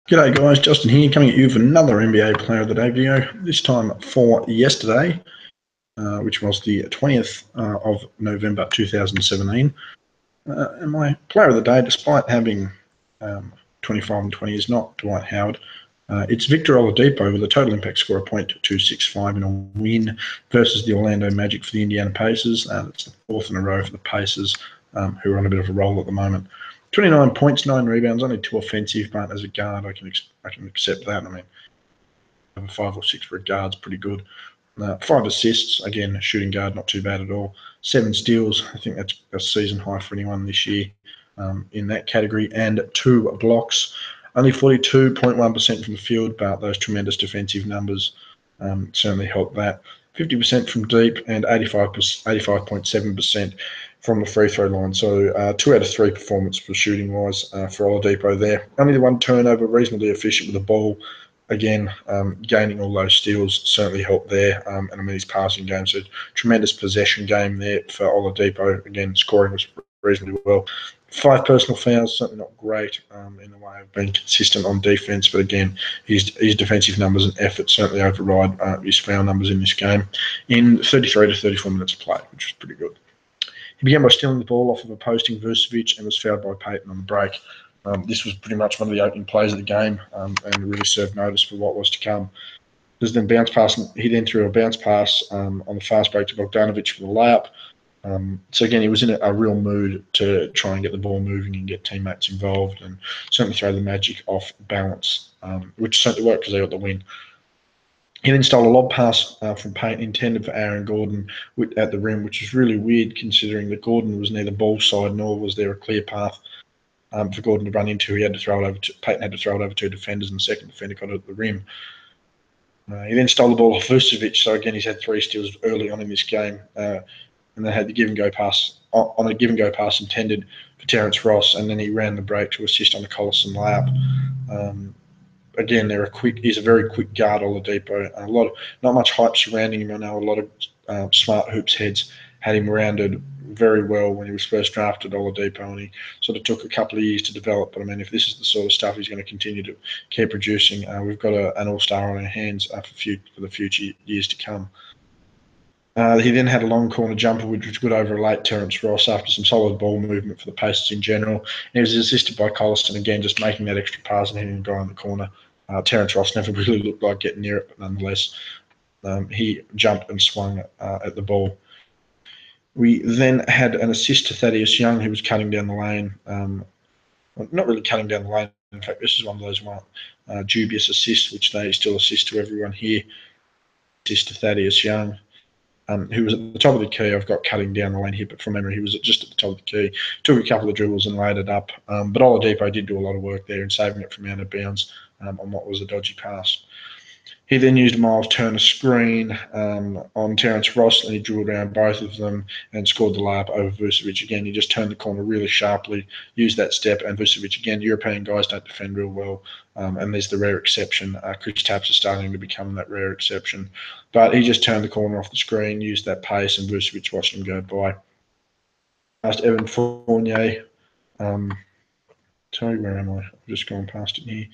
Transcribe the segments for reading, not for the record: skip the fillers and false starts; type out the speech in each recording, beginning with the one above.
G'day guys, Justin here, coming at you with another NBA Player of the Day video, this time for yesterday, which was the 20th of November 2017. And my Player of the Day, despite having 25 and 20, is not Dwight Howard. It's Victor Oladipo with a total impact score of .265 in a win versus the Orlando Magic for the Indiana Pacers. It's the fourth in a row for the Pacers, who are on a bit of a roll at the moment. 29 points, 9 rebounds, only 2 offensive, but as a guard, I can accept that. I mean, 5 or 6 for a guard's pretty good. 5 assists, again, shooting guard, not too bad at all. 7 steals, I think that's a season high for anyone this year in that category, and 2 blocks. Only 42.1% from the field, but those tremendous defensive numbers certainly helped that. 50% from deep and 85.7% from the free throw line. So 2 out of 3 performance for shooting wise for Oladipo there. Only the 1 turnover, reasonably efficient with the ball. Again, gaining all those steals certainly helped there. And I mean, his passing game, so tremendous possession game there for Oladipo. Again, scoring was reasonably well. 5 personal fouls, certainly not great in the way of being consistent on defense, but again, his defensive numbers and effort certainly override his foul numbers in this game in 33 to 34 minutes of play, which was pretty good. He began by stealing the ball off of a posting Vucevic and was fouled by Payton on the break. This was pretty much one of the opening plays of the game and really served notice for what was to come. He then threw a bounce pass on the fast break to Bogdanovic for the layup. So again, he was in a real mood to try and get the ball moving and get teammates involved and certainly throw the Magic off balance, which certainly worked because they got the win. He then stole a lob pass from Payton intended for Aaron Gordon at the rim, which is really weird considering that Gordon was neither ball side nor was there a clear path for Gordon to run into. Payton had to throw it over 2 defenders, and the second defender got it at the rim. He then stole the ball off Vucevic, so again he's had 3 steals early on in this game, and then had the give and go pass on a give and go pass intended for Terrence Ross, and then he ran the break to assist on the Collison layup. Again, he's a very quick guard, Oladipo. Not much hype surrounding him. I know a lot of smart hoops heads had him rounded very well when he was first drafted, Oladipo, and he sort of took a couple of years to develop. But I mean, if this is the sort of stuff he's going to continue to keep producing, we've got an all-star on our hands for the future years to come. He then had a long corner jumper, which was good over a late Terrence Ross after some solid ball movement for the Pacers in general. And he was assisted by Collison, again, just making that extra pass and hitting the guy in the corner. Terrence Ross never really looked like getting near it, but nonetheless, he jumped and swung at the ball. We then had an assist to Thaddeus Young, who was cutting down the lane. Not really cutting down the lane. In fact, this is one of those dubious assists, which they still assist to everyone here. Assist to Thaddeus Young, who was at the top of the key. I've got cutting down the lane here, but from memory, he was just at the top of the key. Took a couple of dribbles and laid it up. But Oladipo did do a lot of work there in saving it from out of bounds on what was a dodgy pass. He then used Miles Turner's screen on Terrence Ross, and he drilled around both of them and scored the layup over Vucevic. Again, he just turned the corner really sharply, used that step, and Vucevic, again, European guys don't defend real well, and there's the rare exception. Kristaps is starting to become that rare exception. But he just turned the corner off the screen, used that pace, and Vucevic watched him go by. Past Evan Fournier. Sorry, where am I? I've just gone past it here.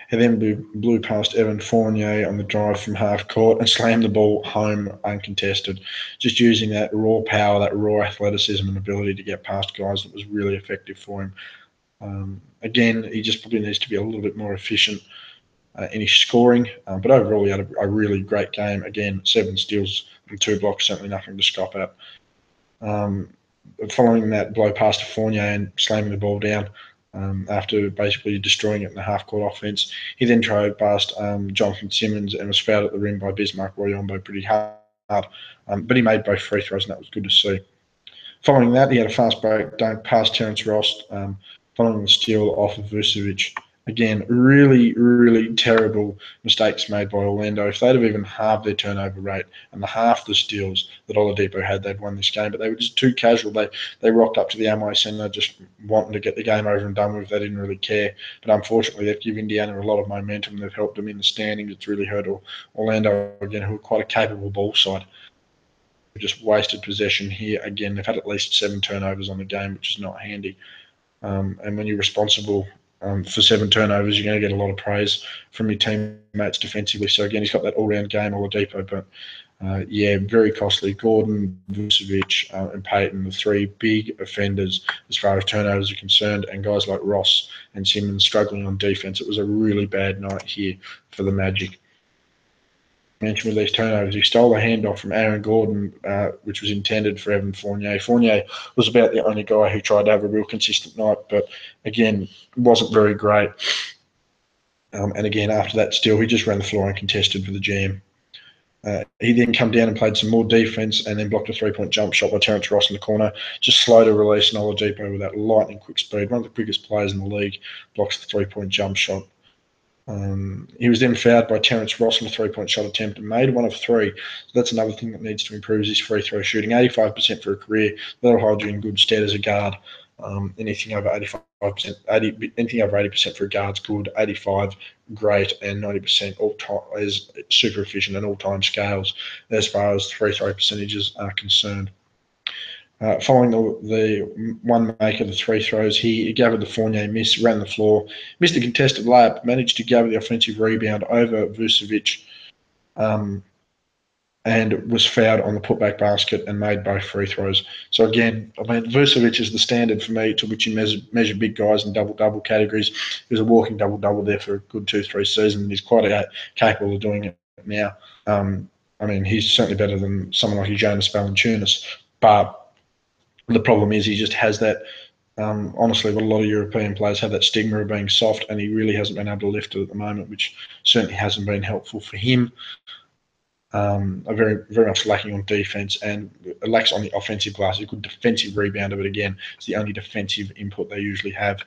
He then blew past Evan Fournier on the drive from half court and slammed the ball home uncontested. Just using that raw power, that raw athleticism and ability to get past guys that was really effective for him. Again, he just probably needs to be a little bit more efficient in his scoring. But overall, he had a really great game. Again, 7 steals and 2 blocks, certainly nothing to scoff at. Following that blow past Fournier and slamming the ball down, after basically destroying it in the half-court offense. He then drove past Jonathan Simmons and was fouled at the rim by Bismarck Royombo pretty hard. But he made both free throws, and that was good to see. Following that, he had a fast break dunk past Terrence Ross, following the steal off of Vucevic. Again, really, really terrible mistakes made by Orlando. If they'd have even halved their turnover rate and half the steals that Oladipo had, they'd won this game. But they were just too casual. They rocked up to the Amway Centre just wanting to get the game over and done with. They didn't really care. But unfortunately, they've given Indiana a lot of momentum. They've helped them in the standings. It's really hurt Orlando, again, who are quite a capable ball side. They've just wasted possession here. Again, they've had at least 7 turnovers on the game, which is not handy. And when you're responsible for 7 turnovers, you're going to get a lot of praise from your teammates defensively. So again, he's got that all-round game, Oladipo, but yeah, very costly. Gordon, Vucevic, and Payton, the three big offenders as far as turnovers are concerned, and guys like Ross and Simmons struggling on defense. It was a really bad night here for the Magic. Mentioned with these turnovers, he stole a handoff from Aaron Gordon, which was intended for Evan Fournier. Fournier was about the only guy who tried to have a real consistent night, but again, wasn't very great. And again, after that steal, he just ran the floor uncontested for the GM. He then come down and played some more defense and then blocked a three-point jump shot by Terrence Ross in the corner. Just slow to release, and Oladipo with that lightning quick speed, one of the quickest players in the league, blocks the three-point jump shot. He was then fouled by Terrence Ross on a three-point shot attempt and made one of three. So that's another thing that needs to improve is his free throw shooting. 85% for a career. That'll hold you in good stead as a guard. Anything over 85%, anything over 80% for a guard's good. 85, great, and 90% all time is super efficient and all-time scales as far as free throw percentages are concerned. Following the one make of the three throws, he gathered the Fournier miss, ran the floor, missed a contested layup, managed to gather the offensive rebound over Vucevic, and was fouled on the putback basket and made both free throws. So again, I mean, Vucevic is the standard for me to which you measure big guys in double-double categories. He was a walking double-double there for a good 2-3 seasons, and he's quite capable of doing it now. I mean, he's certainly better than someone like Jonas Valanciunas, but the problem is he just has that, honestly, what a lot of European players have, that stigma of being soft, and he really hasn't been able to lift it at the moment, which certainly hasn't been helpful for him. Are very, very much lacking on defense and lacks on the offensive glass. A good defensive rebounder, but again, it's the only defensive input they usually have.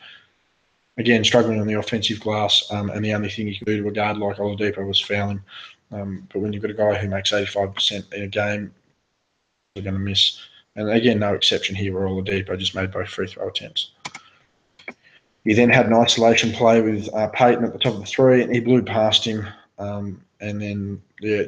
Again, struggling on the offensive glass, and the only thing you can do to a guard like Oladipo was foul him. But when you've got a guy who makes 85% in a game, they're going to miss. And again, no exception here where Oladipo just made both free throw attempts. He then had an isolation play with Payton at the top of the three, and he blew past him, and then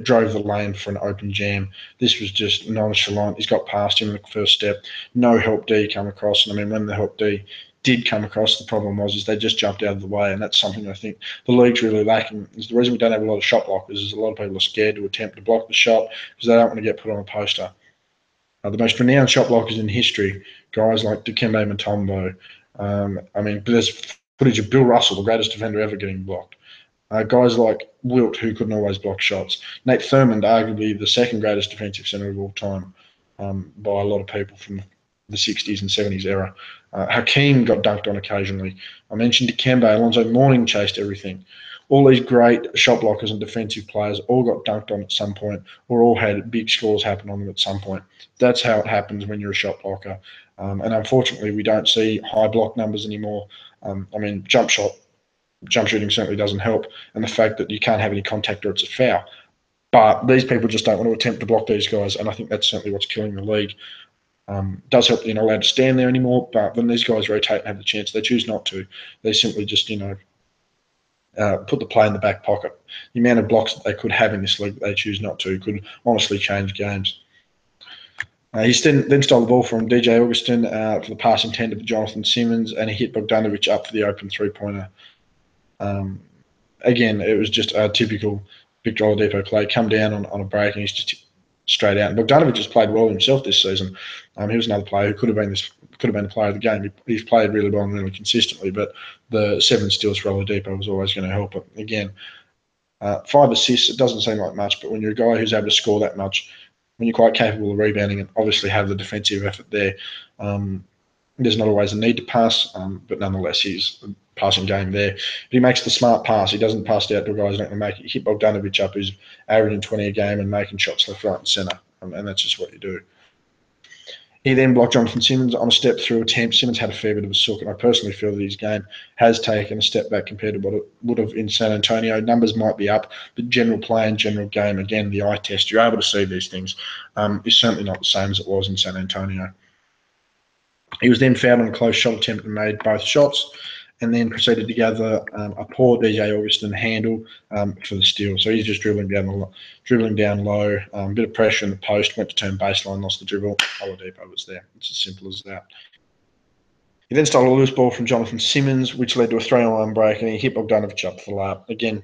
drove the lane for an open jam. This was just nonchalant. He's got past him in the first step. No help D come across. And I mean, when the help D did come across, the problem was they just jumped out of the way, and that's something I think the league's really lacking. Is the reason we don't have a lot of shot blockers is a lot of people are scared to attempt to block the shot because they don't want to get put on a poster. The most renowned shot blockers in history, guys like Dikembe Mutombo. I mean, there's footage of Bill Russell, the greatest defender ever, getting blocked. Guys like Wilt, who couldn't always block shots. Nate Thurmond, arguably the second greatest defensive centre of all time, by a lot of people from the 60s and 70s era. Hakeem got dunked on occasionally. I mentioned Dikembe. Alonzo Mourning chased everything. All these great shot blockers and defensive players all got dunked on at some point, or all had big scores happen on them at some point. That's how it happens when you're a shot blocker. And unfortunately, we don't see high block numbers anymore. I mean, jump shooting certainly doesn't help, and the fact that you can't have any contact or it's a foul. But these people just don't want to attempt to block these guys, and I think that's certainly what's killing the league. Does help that you're not allowed to stand there anymore, but when these guys rotate and have the chance, they choose not to. They simply just, put the play in the back pocket. The amount of blocks that they could have in this league that they choose not to could honestly change games. He then stole the ball from DJ Augustin for the pass intended for Jonathan Simmons, and he hit Bogdanovic up for the open three-pointer. Again, it was just a typical Victor Oladipo play. Come down on a break, and he's just straight out. And Bogdanovic has played well himself this season. He was another player who could have been the player of the game. He's played really well and really consistently, but the 7 steals for Oladipo was always going to help him. Again, 5 assists, it doesn't seem like much, but when you're a guy who's able to score that much, when you're quite capable of rebounding and obviously have the defensive effort there, there's not always a need to pass, but nonetheless, his passing game there. But he makes the smart pass. He doesn't pass it out to a guy who's not going to make it. He hit Bogdanovic up, who's averaging 20 a game and making shots left, right, and centre, and that's just what you do. He then blocked Jonathan Simmons on a step through attempt. Simmons had a fair bit of a sook, and I personally feel that his game has taken a step back compared to what it would have in San Antonio. Numbers might be up, but general play and general game, again, the eye test, you're able to see these things, is certainly not the same as it was in San Antonio. He was then fouled on a close shot attempt and made both shots, and then proceeded to gather a poor DJ Augustin handle for the steal. So he's just dribbling down low, a bit of pressure in the post, went to turn baseline, lost the dribble. Oladipo was there. It's as simple as that. He then stole a loose ball from Jonathan Simmons, which led to a 3-on-1 break, and he hit Bogdanovic up for the layup. Again,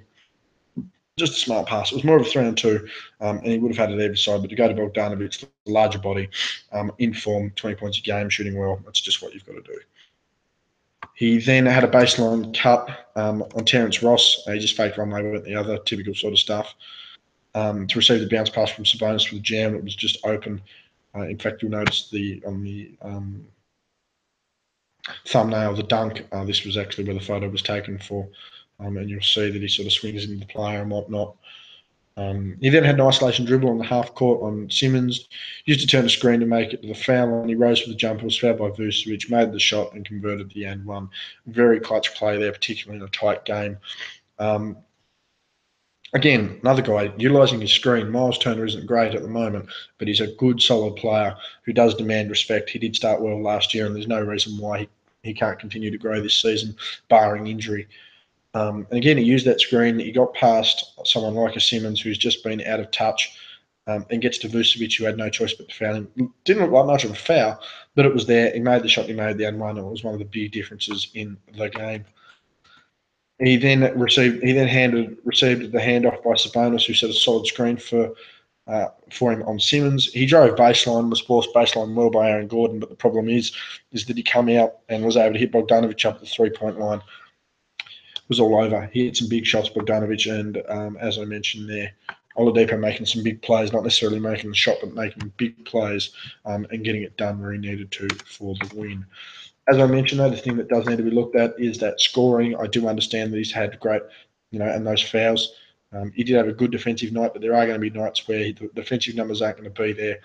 just a smart pass. It was more of a 3-on-2, and he would have had it either side. But to go to Bogdanovic, the larger body, in form, 20 points a game, shooting well, that's just what you've got to do. He then had a baseline cut on Terrence Ross. He just faked one way, went the other, typical sort of stuff. To receive the bounce pass from Sabonis with a jam, it was just open. In fact, you'll notice on the thumbnail, the dunk, this was actually where the photo was taken for, and you'll see that he sort of swings into the player and whatnot. He then had an isolation dribble on the half court on Simmons, used to turn the screen to make it to the foul, and he rose for the jumper, was fouled by Vucevic, made the shot and converted the and one. Very clutch play there, particularly in a tight game. Again, another guy utilising his screen. Miles Turner isn't great at the moment, but he's a good, solid player who does demand respect. He did start well last year, and there's no reason why he can't continue to grow this season, barring injury. And again, he used that screen. He got past someone like a Simmons who's just been out of touch, and gets to Vucevic, who had no choice but to foul him. Didn't look like much of a foul, but it was there. He made the shot, he made the and one. It was one of the big differences in the game. He then received the handoff by Sabonis, who set a solid screen for him on Simmons. He drove baseline, was forced baseline well by Aaron Gordon, but the problem is that he come out and was able to hit Bogdanovic up the 3-point line. It was all over. He hit some big shots, Bogdanovic, and as I mentioned there, Oladipo making some big plays, not necessarily making the shot, but making big plays, and getting it done where he needed to for the win. As I mentioned, though, the thing that does need to be looked at is that scoring. I do understand that he's had great, and those fouls. He did have a good defensive night, but there are going to be nights where the defensive numbers aren't going to be there,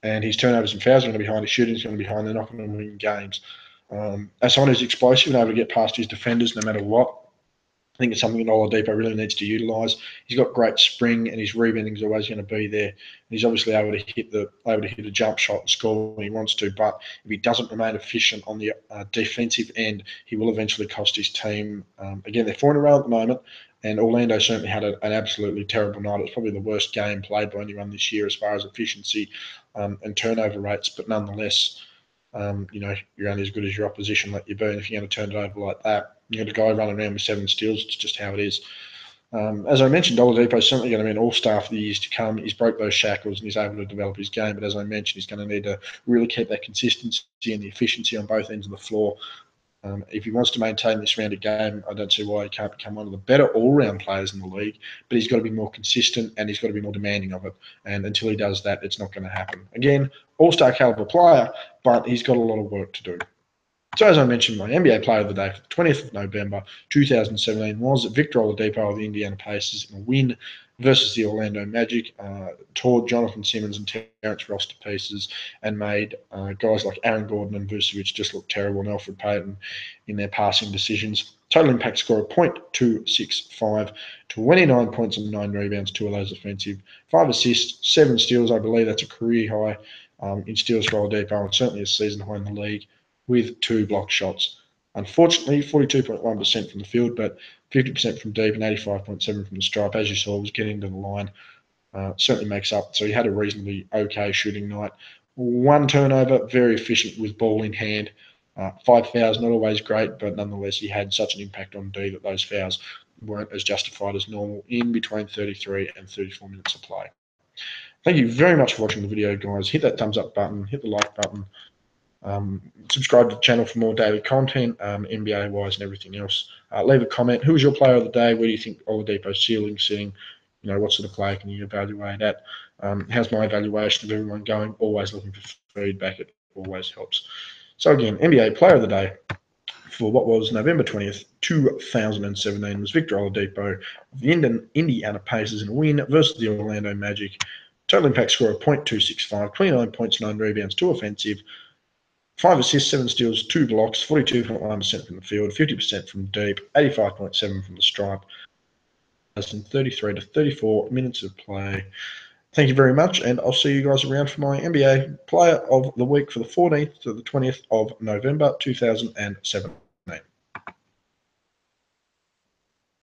and his turnovers and fouls are going to be behind, his shooting is going to be behind. They're not going to win games. As someone who's explosive and able to get past his defenders no matter what, I think it's something that Oladipo really needs to utilise. He's got great spring, and his rebounding is always going to be there. And he's obviously able to hit a jump shot and score when he wants to. But if he doesn't remain efficient on the defensive end, he will eventually cost his team. Again, they're 4 in a row at the moment, and Orlando certainly had an absolutely terrible night. It's probably the worst game played by anyone this year as far as efficiency and turnover rates. But nonetheless, you're only as good as your opposition let you be. And if you're going to turn it over like that, you got a guy running around with 7 steals. It's just how it is. As I mentioned, Oladipo is certainly going to be an all-star for the years to come. He's broke those shackles and he's able to develop his game. But as I mentioned, he's going to need to really keep that consistency and the efficiency on both ends of the floor. If he wants to maintain this round of game, I don't see why he can't become one of the better all-round players in the league. But he's got to be more consistent and he's got to be more demanding of it. And until he does that, it's not going to happen. Again, all-star caliber player, but he's got a lot of work to do. So as I mentioned, my NBA Player of the Day for the 20th of November 2017 was Victor Oladipo of the Indiana Pacers in a win versus the Orlando Magic. Tore Jonathan Simmons and Terrence Ross to pieces and made guys like Aaron Gordon and Vucevic just look terrible, and Alfred Payton in their passing decisions. Total impact score of .265, 29 points and 9 rebounds, 2 of those offensive, 5 assists, 7 steals. I believe that's a career high in steals for Oladipo, and certainly a season high in the league, with 2 block shots. Unfortunately, 42.1% from the field, but 50% from deep and 85.7% from the stripe. As you saw, was getting to the line. Certainly makes up. So he had a reasonably okay shooting night. 1 turnover, very efficient with ball in hand. 5 fouls, not always great, but nonetheless, he had such an impact on D that those fouls weren't as justified as normal in between 33 and 34 minutes of play. Thank you very much for watching the video, guys. Hit that thumbs up button, hit the like button. Subscribe to the channel for more daily content, NBA wise and everything else. Leave a comment. Who is your player of the day? Where do you think Oladipo's ceiling sitting? What sort of player can you evaluate at? How's my evaluation of everyone going? Always looking for feedback. It always helps. So again, NBA Player of the Day for what was November 20th, 2017 was Victor Oladipo of the Indiana Pacers in a win versus the Orlando Magic. Total impact score of .265, 29 points, 9 rebounds, 2 offensive, 5 assists, 7 steals, 2 blocks, 42.1% from the field, 50% from deep, 85.7% from the stripe, 33 to 34 minutes of play. Thank you very much, and I'll see you guys around for my NBA Player of the Week for the 14th to the 20th of November 2007.